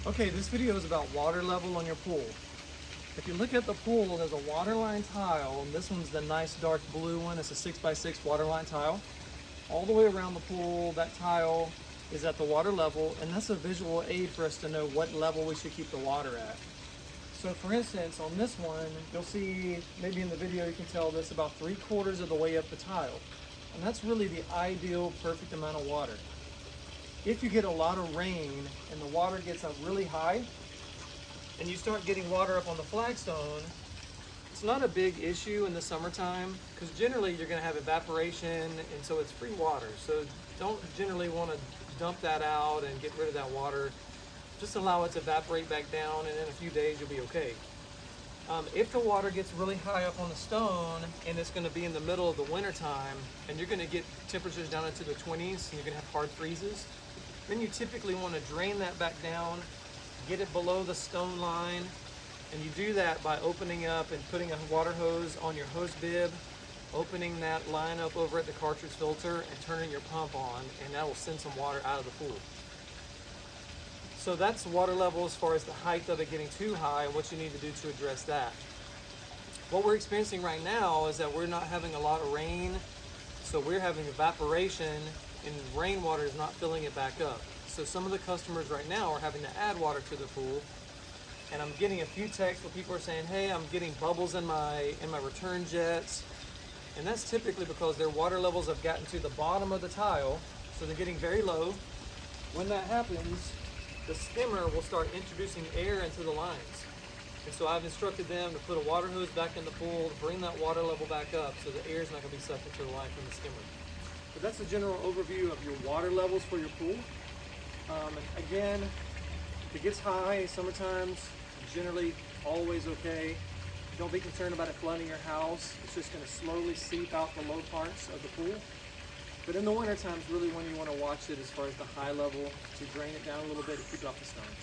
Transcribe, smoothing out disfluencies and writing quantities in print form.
Okay, this video is about water level on your pool. If you look at the pool, there's a waterline tile, and this one's the nice dark blue one. It's a 6x6 waterline tile. All the way around the pool, that tile is at the water level, and that's a visual aid for us to know what level we should keep the water at. So for instance, on this one, you'll see, maybe in the video you can tell this about 3/4 of the way up the tile. And that's really the ideal, perfect amount of water. If you get a lot of rain and the water gets up really high and you start getting water up on the flagstone, it's not a big issue in the summertime because generally you're going to have evaporation, and so it's free water. So don't generally want to dump that out and get rid of that water. Just allow it to evaporate back down, and in a few days you'll be okay. If the water gets really high up on the stone and it's going to be in the middle of the winter time and you're going to get temperatures down into the 20s and you're going to have hard freezes, then you typically want to drain that back down, get it below the stone line, and you do that by opening up and putting a water hose on your hose bib, opening that line up over at the cartridge filter and turning your pump on, and that will send some water out of the pool. So that's water level as far as the height of it getting too high and what you need to do to address that. What we're experiencing right now is that we're not having a lot of rain, so we're having evaporation and rainwater is not filling it back up. So some of the customers right now are having to add water to the pool, and I'm getting a few texts where people are saying, hey, I'm getting bubbles in my return jets, and that's typically because their water levels have gotten to the bottom of the tile, so they're getting very low. When that happens, the skimmer will start introducing air into the lines. And so I've instructed them to put a water hose back in the pool to bring that water level back up so the air is not going to be sucked into the line from the skimmer. But that's a general overview of your water levels for your pool. And again, if it gets high, summertime's generally always okay. Don't be concerned about it flooding your house. It's just going to slowly seep out the low parts of the pool. But in the winter time is really when you want to watch it as far as the high level to drain it down a little bit to keep it off the stone.